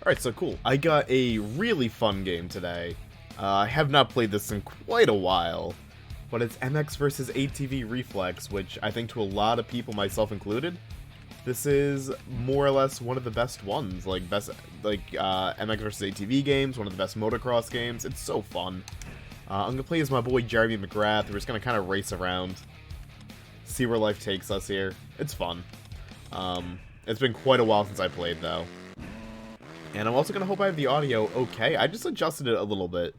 Alright, so cool. I got a really fun game today. I have not played this in quite a while, but it's MX versus ATV Reflex, which I think to a lot of people, myself included, this is more or less one of the best ones. MX versus ATV games, one of the best motocross games. It's so fun. I'm gonna play as my boy Jeremy McGrath. We're just gonna kind of race around, see where life takes us here. It's fun. It's been quite a while since I played though. And I'm also gonna hope I have the audio okay. I just adjusted it a little bit,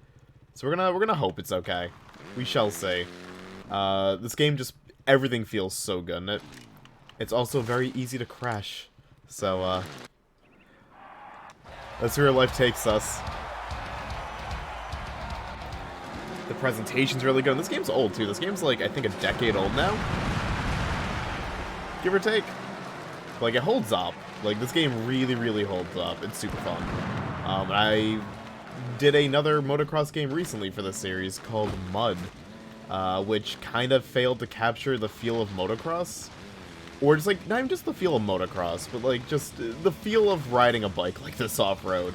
so we're gonna hope it's okay. We shall see. This game just everything feels so good in it. It's also very easy to crash. So let's see where life takes us. The presentation's really good. And this game's old too. This game's like I think a decade old now, give or take. Like, it holds up. Like, this game really holds up. It's super fun. I did another motocross game recently for this series called Mud, which kind of failed to capture the feel of motocross. Or just, like, not even just the feel of motocross, but, like, just the feel of riding a bike like this off-road.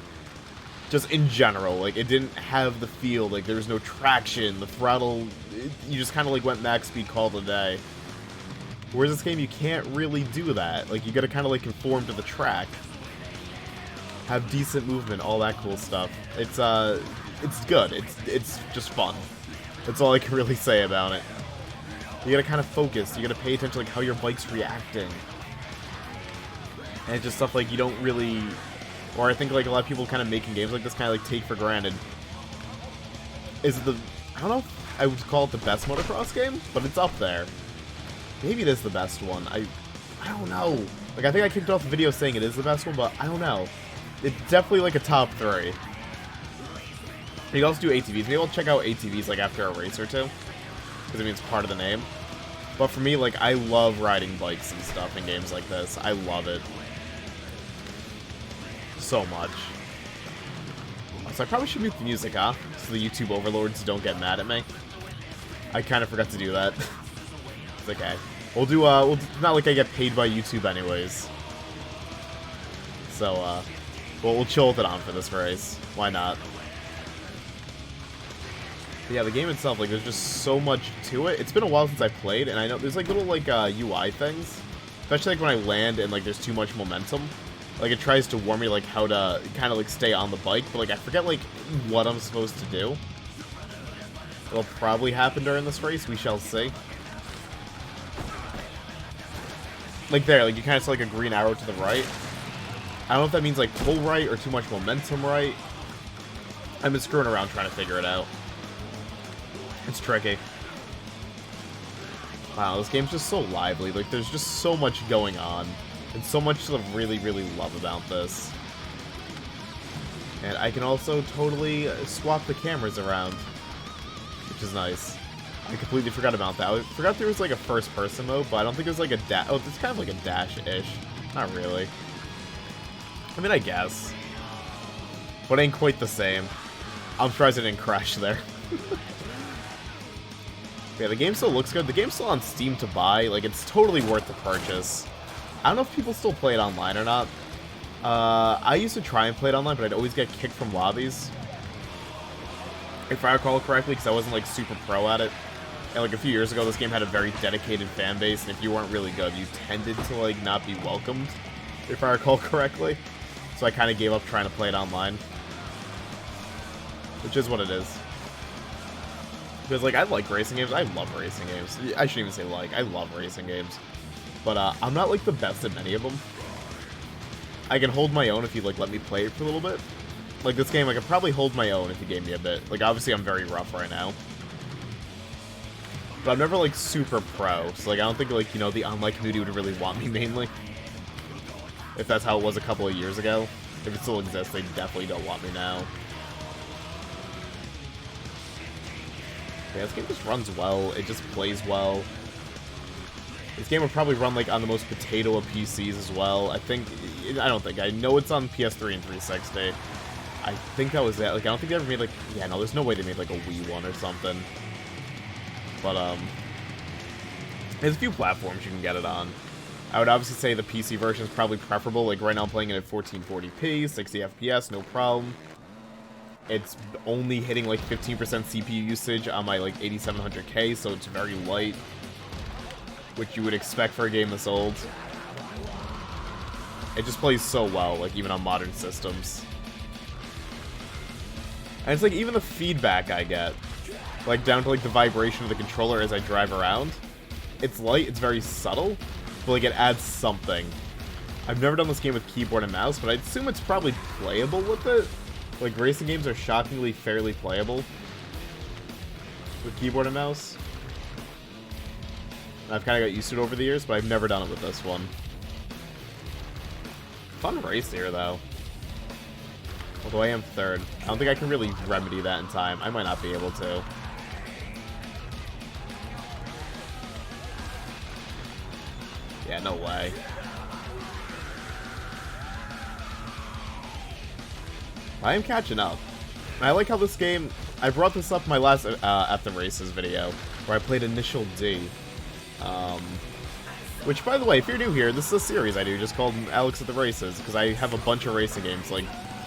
Just in general. Like, it didn't have the feel. Like, there was no traction. The throttle, you just kind of, like, went max speed, called it a day. Whereas this game, you can't really do that. Like, you gotta kind of, like, conform to the track. Have decent movement, all that cool stuff. It's good. It's just fun. That's all I can really say about it. You gotta kind of focus. You gotta pay attention to, like, how your bike's reacting. And it's just stuff, like, you don't really... Or I think, like, a lot of people kind of making games like this kind of, like, take for granted. Is it the... I don't know if I would call it the best motocross game, but it's up there. Maybe it is the best one. I don't know. Like, I think I kicked off the video saying it is the best one, but I don't know. It's definitely, like, a top 3. You can also do ATVs. Maybe I'll check out ATVs, like, after a race or two. Because, I mean, it's part of the name. But for me, like, I love riding bikes and stuff in games like this. I love it. So much. So I probably should mute the music, huh? So the YouTube overlords don't get mad at me. I kind of forgot to do that. It's okay. We'll do, not like I get paid by YouTube anyways. So, we'll chill with it on for this race. Why not? But yeah, the game itself, like, there's just so much to it. It's been a while since I played, and I know there's, like, little, like, UI things. Especially, like, when I land and, like, there's too much momentum. Like, it tries to warn me, like, how to kind of, like, stay on the bike, but, like, I forget, like, what I'm supposed to do. It'll probably happen during this race. We shall see. Like there, like you kind of see like a green arrow to the right. I don't know if that means like pull right or too much momentum right. I've been screwing around trying to figure it out. It's tricky. Wow, this game's just so lively. Like there's just so much going on. And so much to really love about this. And I can also totally swap the cameras around, which is nice. I completely forgot about that. I forgot there was like a first-person mode, but I don't think there's like a dash. Oh, it's kind of like a dash-ish. Not really. I mean, I guess. But it ain't quite the same. I'm surprised I didn't crash there. Yeah, the game still looks good. The game's still on Steam to buy. Like, it's totally worth the purchase. I don't know if people still play it online or not. I used to try and play it online, but I'd always get kicked from lobbies. If I recall correctly, because I wasn't like super pro at it. And like a few years ago, this game had a very dedicated fan base, and if you weren't really good, you tended to like not be welcomed, if I recall correctly. So I kind of gave up trying to play it online. Which is what it is. Because like, I like racing games. I love racing games. I shouldn't even say like, I love racing games. But I'm not like the best at many of them. I can hold my own if you like let me play it for a little bit. Like this game, I could probably hold my own if you gave me a bit. Like obviously I'm very rough right now. But I'm never, like, super pro, so, like, I don't think, like, you know, the online community would really want me, mainly. If that's how it was a couple of years ago. If it still exists, they definitely don't want me now. Yeah, this game just runs well. It just plays well. This game would probably run, like, on the most potato of PCs as well. I know it's on PS3 and 360. I think that was it. Like, I don't think they ever made, like, yeah, no, there's no way they made, like, a Wii one or something. But, there's a few platforms you can get it on. I would obviously say the PC version is probably preferable. Like, right now I'm playing it at 1440p, 60 FPS, no problem. It's only hitting, like, 15% CPU usage on my, like, 8700K, so it's very light. Which you would expect for a game this old. It just plays so well, like, even on modern systems. And it's like, even the feedback I get, like, down to, like, the vibration of the controller as I drive around, it's light, it's very subtle, but, like, it adds something. I've never done this game with keyboard and mouse, but I'd assume it's probably playable with it. Like, racing games are shockingly fairly playable with keyboard and mouse. And I've kind of got used to it over the years, but I've never done it with this one. Fun race here, though. Although I am third. I don't think I can really remedy that in time. I might not be able to. Yeah, no way. I am catching up. And I like how this game... I brought this up in my last At the Races video, where I played Initial D. Which, by the way, if you're new here, this is a series I do just called Alex at the Races, because I have a bunch of racing games, like,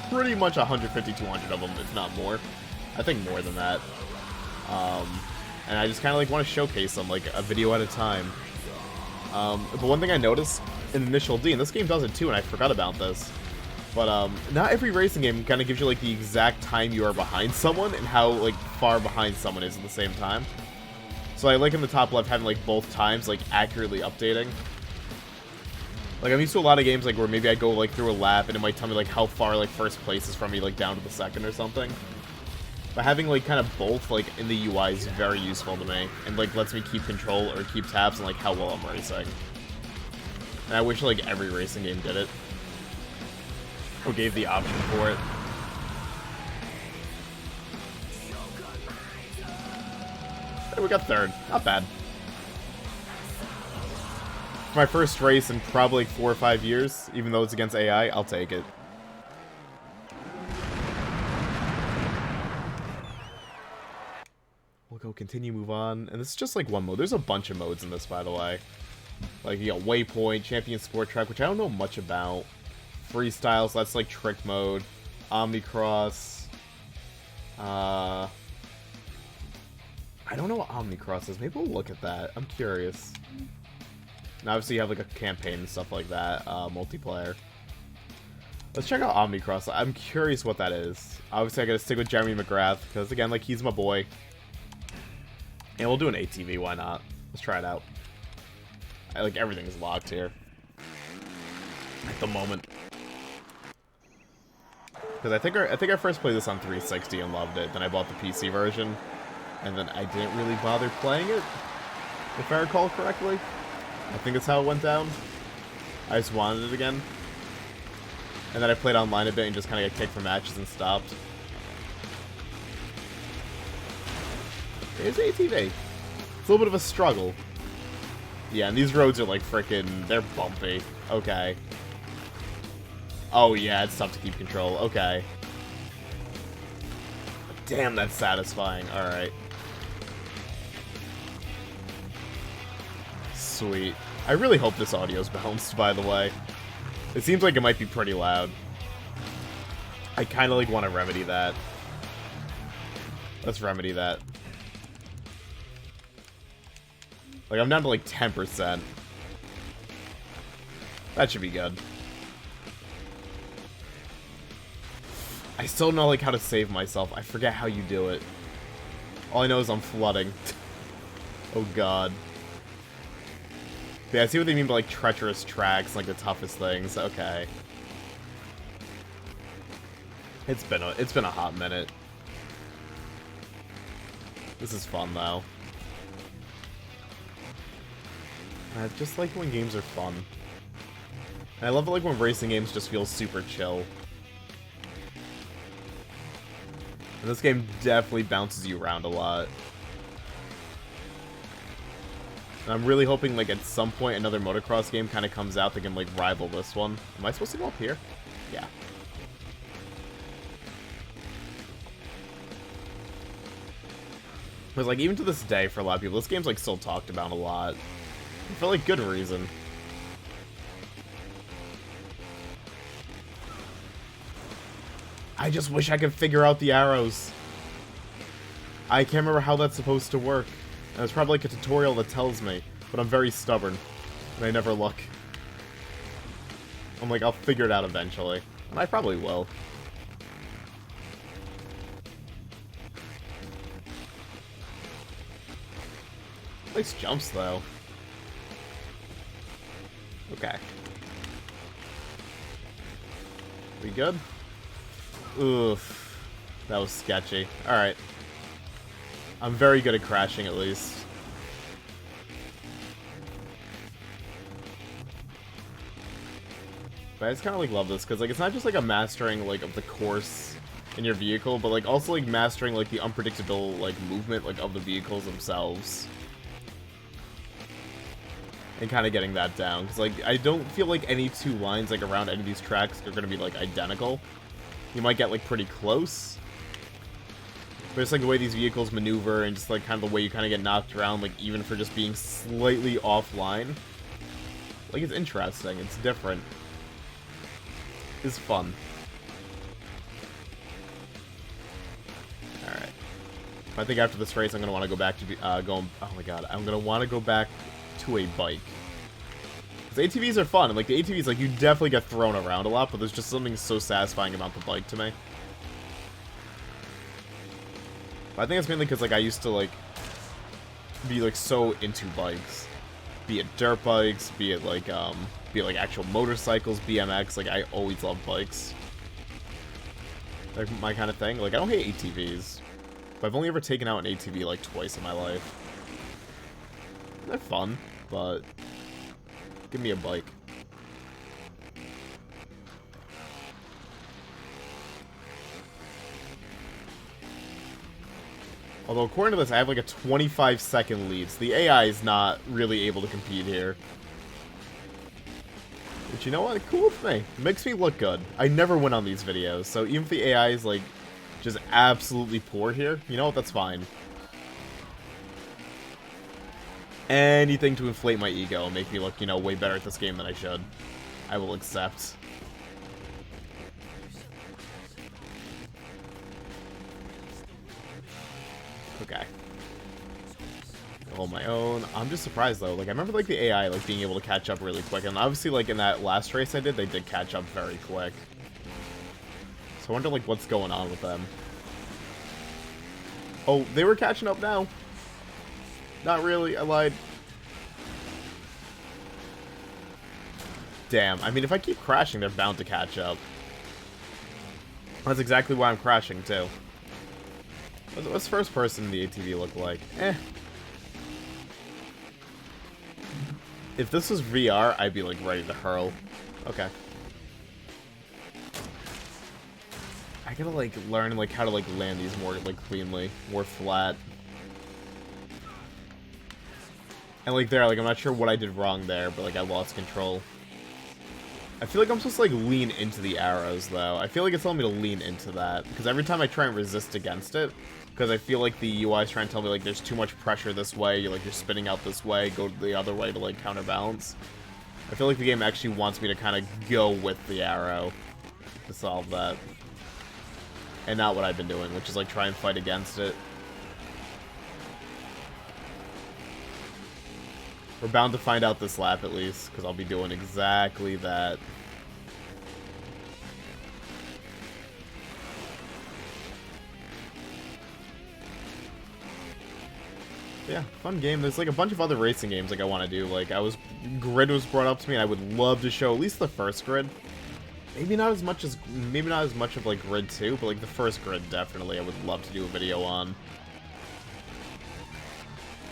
pretty much 150, 200 of them, if not more. I think more than that. And I just kind of, like, want to showcase them, like, a video at a time. But one thing I noticed in Initial D, and this game does it too, and I forgot about this, but, not every racing game kind of gives you, like, the exact time you are behind someone, and how, like, far behind someone is at the same time. So I like in the top left having, like, both times, like, accurately updating. Like, I'm used to a lot of games, like, where maybe I go, like, through a lap, and it might tell me, like, how far, like, first place is from me, like, down to the second or something. But having, like, kind of both, like, in the UI is very useful to me, and, like, lets me keep control or keep tabs on, like, how well I'm racing. And I wish, like, every racing game did it. Or gave the option for it. Hey, we got third. Not bad. For my first race in probably like 4 or 5 years, even though it's against AI, I'll take it. We'll go continue, move on. And this is just like one mode. There's a bunch of modes in this, by the way. Like, you got Waypoint, Champion Sport Track, which I don't know much about. Freestyle, so that's like trick mode. Omnicross. I don't know what Omnicross is. Maybe we'll look at that. I'm curious. And obviously you have like a campaign and stuff like that. Multiplayer. Let's check out Omnicross. I'm curious what that is. Obviously I gotta stick with Jeremy McGrath, because again, like, he's my boy. And we'll do an ATV, why not? Let's try it out. Like, everything's locked here. At the moment. Because I think I first played this on 360 and loved it. Then I bought the PC version. And then I didn't really bother playing it, if I recall correctly. I think that's how it went down. I just wanted it again. And then I played online a bit and just kind of got kicked from matches and stopped. It's ATV. It's a little bit of a struggle. Yeah, and these roads are like frickin'... they're bumpy. Okay. Oh yeah, it's tough to keep control. Okay. Damn, that's satisfying. Alright. Sweet. I really hope this audio's balanced, by the way. It seems like it might be pretty loud. I kind of, like, want to remedy that. Let's remedy that. Like, I'm down to, like, 10%. That should be good. I still don't know, like, how to save myself. I forget how you do it. All I know is I'm flooding. Oh, God. Yeah, I see what they mean by, like, treacherous tracks, like, the toughest things. Okay. It's been a hot minute. This is fun, though. I just like when games are fun. And I love it, like, when racing games just feel super chill. And this game definitely bounces you around a lot. And I'm really hoping, like, at some point another motocross game kind of comes out that can, like, rival this one. Am I supposed to go up here? Yeah. Because, like, even to this day, for a lot of people, this game's, like, still talked about a lot. For, like, good reason. I just wish I could figure out the arrows. I can't remember how that's supposed to work. And there's probably like a tutorial that tells me, but I'm very stubborn, and I never look. I'm like, I'll figure it out eventually. And I probably will. Nice jumps, though. Okay. We good? Oof. That was sketchy. Alright. I'm very good at crashing, at least. But I just kind of, like, love this, because, like, it's not just, like, a mastering, like, of the course in your vehicle, but, like, also, like, mastering, like, the unpredictable, like, movement, like, of the vehicles themselves. And kind of getting that down, because, like, I don't feel like any two lines, like, around any of these tracks are going to be, like, identical. You might get, like, pretty close. But it's, like, the way these vehicles maneuver, and just, like, kind of the way you kind of get knocked around, like, even for just being slightly offline. Like, it's interesting. It's different. It's fun. Alright. I think after this race, I'm going to want to go back to oh my god, I'm going to want to go back to a bike. Because ATVs are fun, and like the ATVs, like you definitely get thrown around a lot, but there's just something so satisfying about the bike to me. But I think it's mainly because like I used to like be like so into bikes, be it dirt bikes, be it like actual motorcycles, BMX. Like I always loved bikes. Like my kind of thing. Like I don't hate ATVs, but I've only ever taken out an ATV like twice in my life. They're fun, but give me a bike. Although, according to this, I have like a 25-second lead, so the AI is not really able to compete here. But you know what? Cool with me. It makes me look good. I never win on these videos, so even if the AI is like just absolutely poor here, you know what? That's fine. Anything to inflate my ego and make me look, you know, way better at this game than I should. I will accept. Okay. Hold my own. I'm just surprised, though. Like, I remember, like, the AI, like, being able to catch up really quick. And obviously, like, in that last race I did, they did catch up very quick. So I wonder, like, what's going on with them. Oh, they were catching up now. Not really, I lied. Damn, I mean, if I keep crashing, they're bound to catch up. That's exactly why I'm crashing, too. What's first person in the ATV look like? Eh. If this was VR, I'd be, like, ready to hurl. Okay. I gotta, like, learn, like, how to, like, land these more, like, cleanly. More flat. And, like, there, like, I'm not sure what I did wrong there, but, like, I lost control. I feel like I'm supposed to, like, lean into the arrows, though. I feel like it's telling me to lean into that. Because every time I try and resist against it, because I feel like the UI is trying to tell me, like, there's too much pressure this way, you're spinning out this way, go the other way to, like, counterbalance. I feel like the game actually wants me to kind of go with the arrow to solve that. And not what I've been doing, which is, like, try and fight against it. We're bound to find out this lap, at least, because I'll be doing exactly that. Yeah, fun game. There's, like, a bunch of other racing games, like, I want to do. Like, Grid was brought up to me, and I would love to show at least the first Grid. Maybe not as much of, like, Grid 2, but, like, the first Grid, definitely, I would love to do a video on.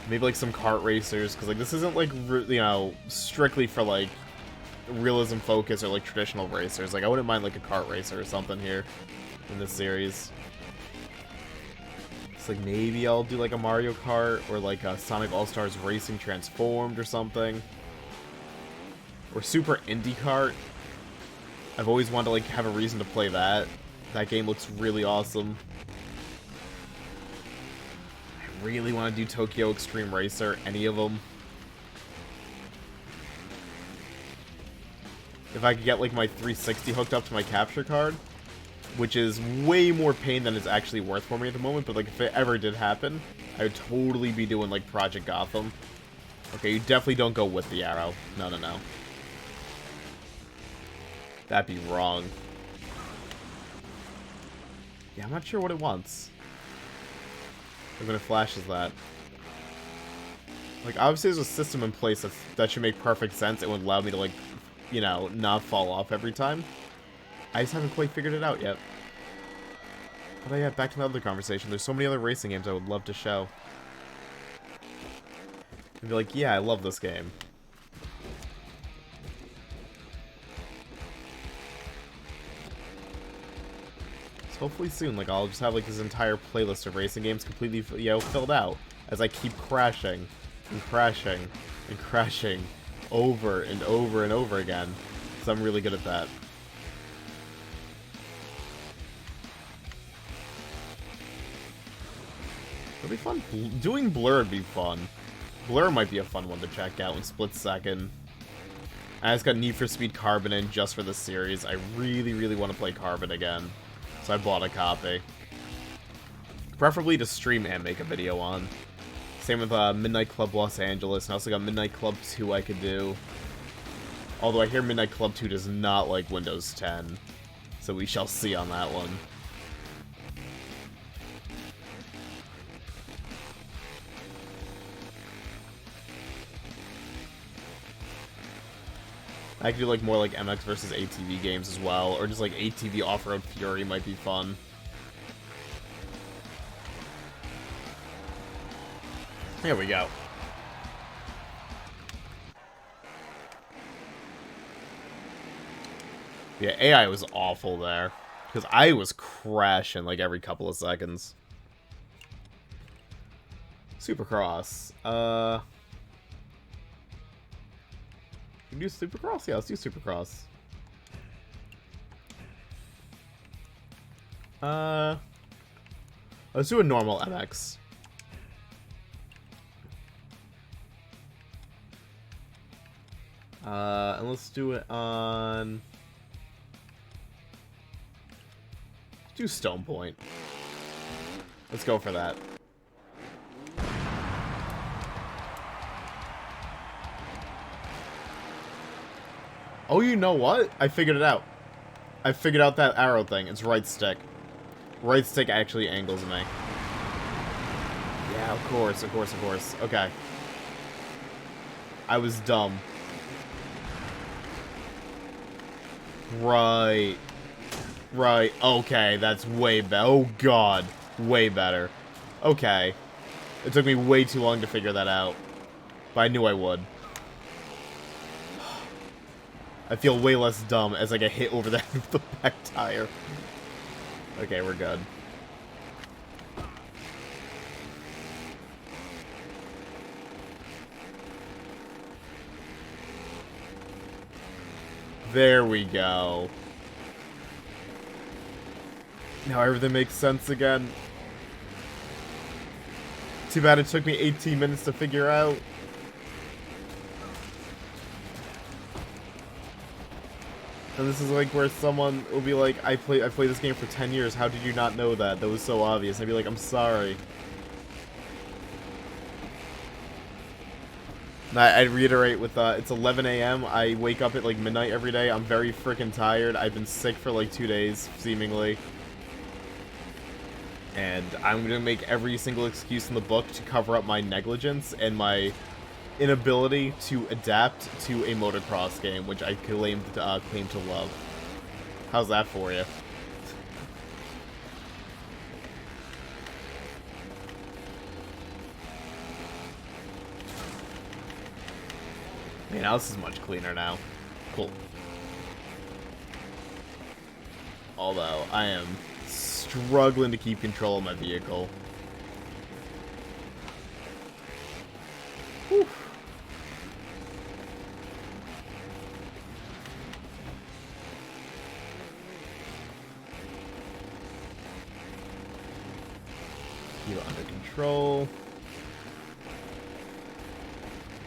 Maybe, like, some kart racers, because, like, this isn't, like, you know, strictly for, like, realism focus or, like, traditional racers. Like, I wouldn't mind, like, a kart racer or something here in this series. It's like, maybe I'll do, like, a Mario Kart or, like, a Sonic All-Stars Racing Transformed or something. Or Super Indy Kart. I've always wanted to, like, have a reason to play that. That game looks really awesome. Really want to do Tokyo Extreme Racer, any of them. If I could get like my 360 hooked up to my capture card, which is way more pain than it's actually worth for me at the moment, but like if it ever did happen, I would totally be doing like Project Gotham. Okay, you definitely don't go with the arrow. No, no, no. That'd be wrong. Yeah, I'm not sure what it wants. Like when it flashes that. Like, obviously there's a system in place that should make perfect sense. It would allow me to, like, you know, not fall off every time. I just haven't quite figured it out yet. But yeah, back to the other conversation. There's so many other racing games I would love to show. And be like, yeah, I love this game. So hopefully soon, like, I'll just have, like, this entire playlist of racing games completely, you know, filled out. As I keep crashing, and crashing, and crashing, over and over and over again. Because I'm really good at that. It'll be fun. Doing Blur would be fun. Blur might be a fun one to check out in split second. I just got Need for Speed Carbon in just for this series. I really, really want to play Carbon again. So I bought a copy. Preferably to stream and make a video on. Same with Midnight Club Los Angeles. And I also got Midnight Club 2 I could do. Although I hear Midnight Club 2 does not like Windows 10. So we shall see on that one. I could do like more like MX versus ATV games as well, or just like ATV Off-Road Fury might be fun. Here we go. Yeah, AI was awful there, because I was crashing like every couple of seconds. Supercross. We can do Supercross? Yeah, let's do Supercross. Let's do a normal MX. And let's do it on... Let's do Stone Point. Let's go for that. Oh, you know what? I figured it out. I figured out that arrow thing. It's right stick. Right stick actually angles me. Yeah, of course, of course, of course. Okay. I was dumb. Right. Right. Okay, that's way better. Oh, God. Way better. Okay. It took me way too long to figure that out. But I knew I would. I feel way less dumb as I get hit over the head with the back tire. Okay, we're good. There we go. Now everything makes sense again. Too bad it took me 18 minutes to figure out. And this is like where someone will be like, I played this game for 10 years, how did you not know that? That was so obvious. And I'd be like, I'm sorry. And I'd reiterate with, it's 11 a.m., I wake up at like midnight every day, I'm very freaking tired, I've been sick for like 2 days, seemingly. And I'm gonna make every single excuse in the book to cover up my negligence and my inability to adapt to a motocross game, which I claim to love. How's that for you? Man, now this is much cleaner now. Cool. Although, I am struggling to keep control of my vehicle. Whew. Keep it under control.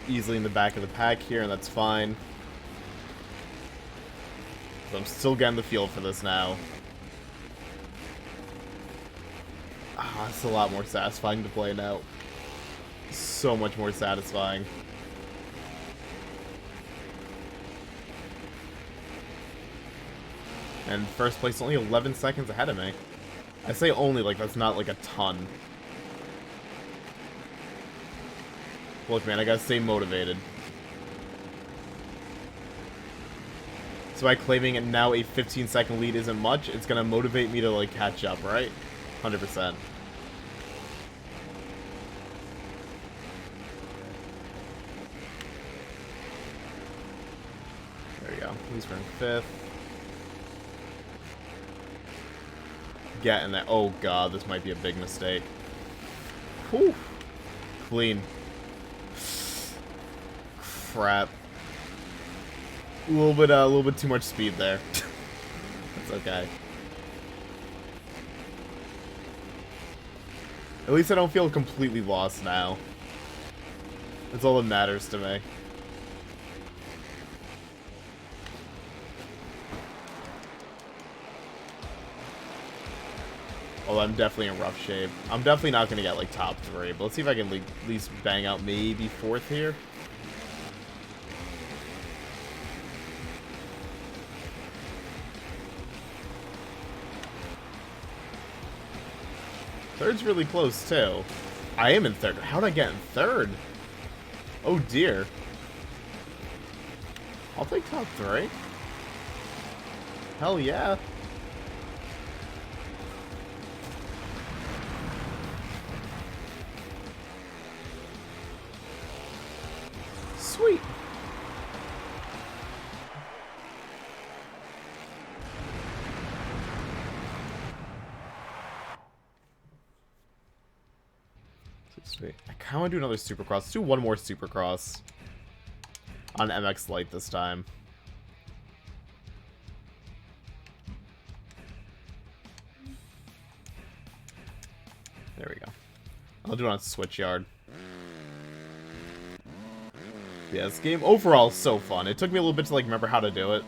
Easily in the back of the pack here, and that's fine. So I'm still getting the feel for this now. Ah, it's a lot more satisfying to play now. So much more satisfying. And first place only 11 seconds ahead of me. I say only, like that's not like a ton. Look, man, I gotta stay motivated. So by claiming it now a 15-second lead isn't much, it's gonna motivate me to like catch up, right? 100%. There we go. He's running 5th. Getting that. Oh god, this might be a big mistake. Whew. Clean. Crap. A little bit too much speed there. That's okay. At least I don't feel completely lost now. That's all that matters to me. Although I'm definitely in rough shape. I'm definitely not going to get, like, top 3. But let's see if I can at least bang out maybe 4th here. Third's really close, too. I am in 3rd. How'd I get in 3rd? Oh, dear. I'll take top 3. Hell yeah. Sweet. Sweet. I kind of want to do another Supercross. Let's do one more Supercross. On MX Lite this time. There we go. I'll do it on Switchyard. Yeah, this game overall is so fun. It took me a little bit to like remember how to do it.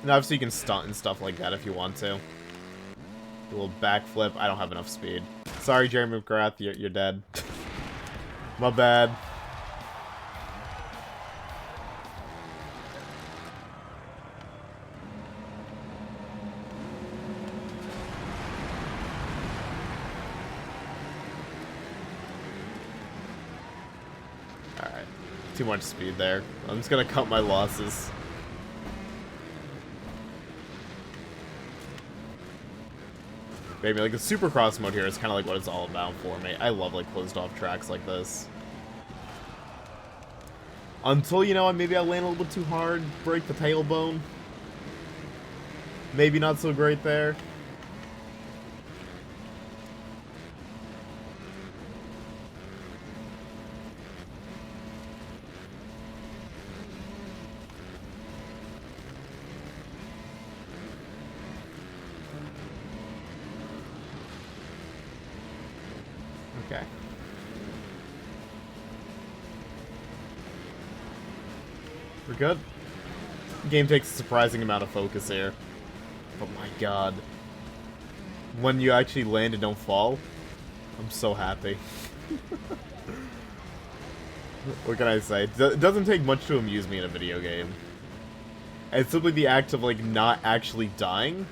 And obviously you can stunt and stuff like that if you want to. Do a little backflip. I don't have enough speed. Sorry, Jeremy McGrath, you're dead. My bad. Alright. Too much speed there. I'm just gonna cut my losses. Baby, like the Supercross mode here is kind of like what it's all about for me. I love like closed off tracks like this. Until, you know, maybe I land a little bit too hard, break the tailbone. Maybe not so great there. Okay. We're good. The game takes a surprising amount of focus here. But my god. When you actually land and don't fall, I'm so happy. What can I say? It doesn't take much to amuse me in a video game. And simply the act of, like, not actually dying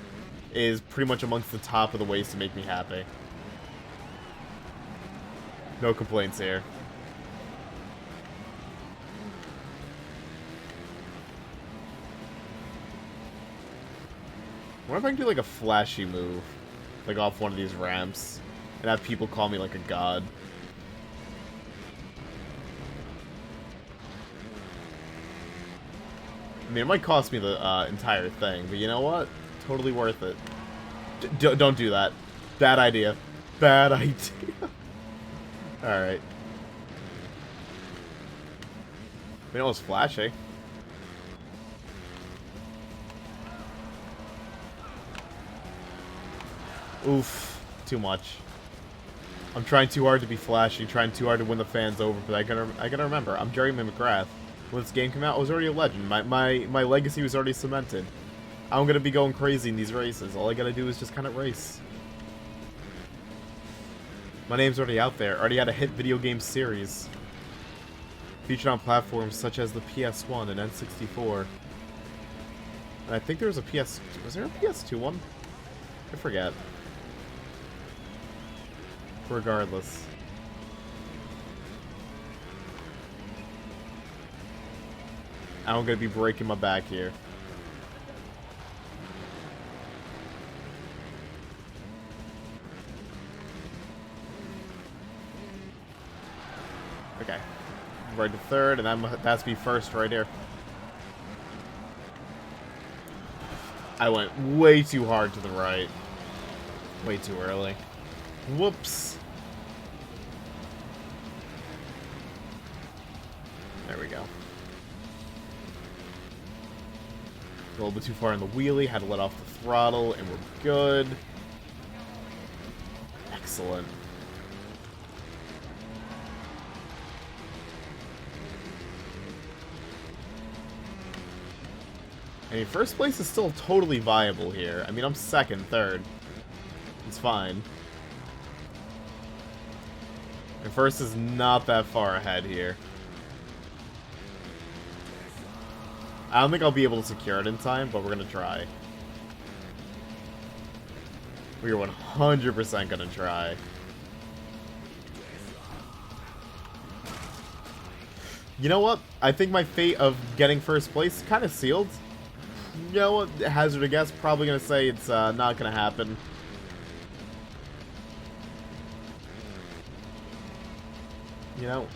is pretty much amongst the top of the ways to make me happy. No complaints here. What if I can do like a flashy move? Like off one of these ramps. And have people call me like a god. I mean, it might cost me the entire thing, but you know what? Totally worth it. Don't do that. Bad idea. Bad idea. Alright. I mean, it was flashy. Oof. Too much. I'm trying too hard to be flashy, trying too hard to win the fans over, but I gotta remember, I'm Jeremy McGrath. When this game came out, I was already a legend. My legacy was already cemented. I'm gonna be going crazy in these races. All I gotta do is just kind of race. My name's already out there. Already had a hit video game series. Featured on platforms such as the PS1 and N64. And I think there was a PS... Was there a PS2 one? I forget. Regardless. I'm gonna be breaking my back here. Okay. Right to third, and that's me first right here. I went way too hard to the right. Way too early. Whoops. There we go. A little bit too far in the wheelie, had to let off the throttle, and we're good. Excellent. I mean, first place is still totally viable here. I mean, I'm second, third. It's fine. And first is not that far ahead here. I don't think I'll be able to secure it in time, but we're going to try. We are 100% going to try. You know what? I think my fate of getting first place is kind of sealed. You know what? Hazard a guess. Probably going to say it's not going to happen. You know,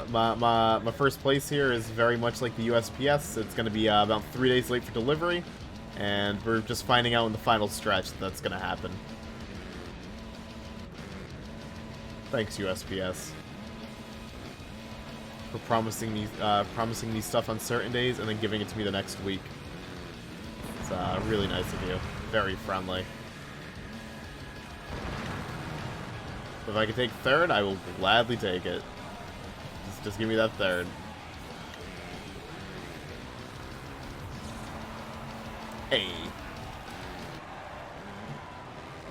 my first place here is very much like the USPS. It's going to be about 3 days late for delivery, and we're just finding out in the final stretch that that's going to happen. Thanks, USPS, for promising me stuff on certain days and then giving it to me the next week. It's really nice of you. Very friendly. If I can take third, I will gladly take it. Just give me that third. Hey.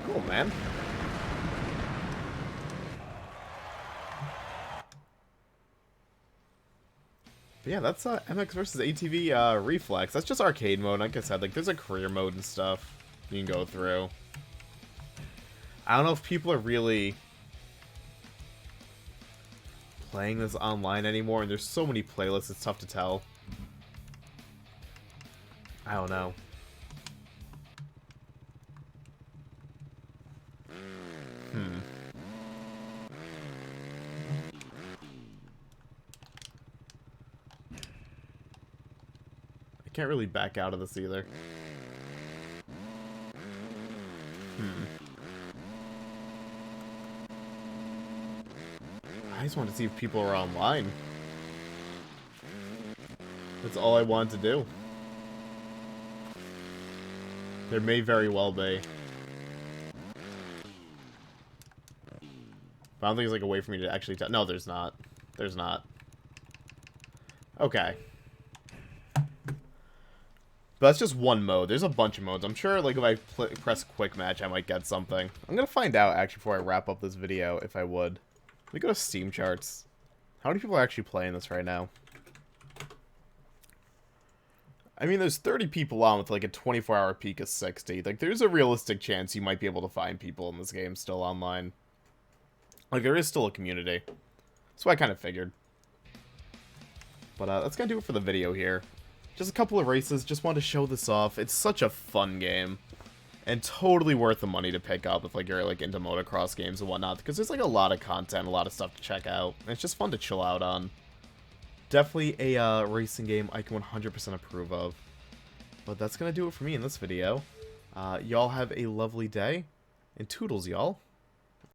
Cool, man. But yeah, that's MX versus ATV Reflex. That's just arcade mode. Like I said, like there's a career mode and stuff you can go through. I don't know if people are really playing this online anymore, and there's so many playlists, it's tough to tell. I don't know. I can't really back out of this either. I just wanted to see if people are online. That's all I wanted to do. There may very well be. But I don't think there's like a way for me to actually tell. No, there's not. There's not. Okay. But that's just one mode. There's a bunch of modes. I'm sure like if I press quick match, I might get something. I'm gonna find out actually before I wrap up this video if I would. Let me go to Steam charts. How many people are actually playing this right now? I mean, there's 30 people on with like a 24-hour peak of 60. Like, there's a realistic chance you might be able to find people in this game still online. Like, there is still a community. That's what I kind of figured. But that's gonna do it for the video here. Just a couple of races. Just wanted to show this off. It's such a fun game. And totally worth the money to pick up if like you're like into motocross games and whatnot, because there's like a lot of content, a lot of stuff to check out, and it's just fun to chill out on. Definitely a racing game I can 100% approve of. But that's gonna do it for me in this video. Y'all have a lovely day, and toodles, y'all.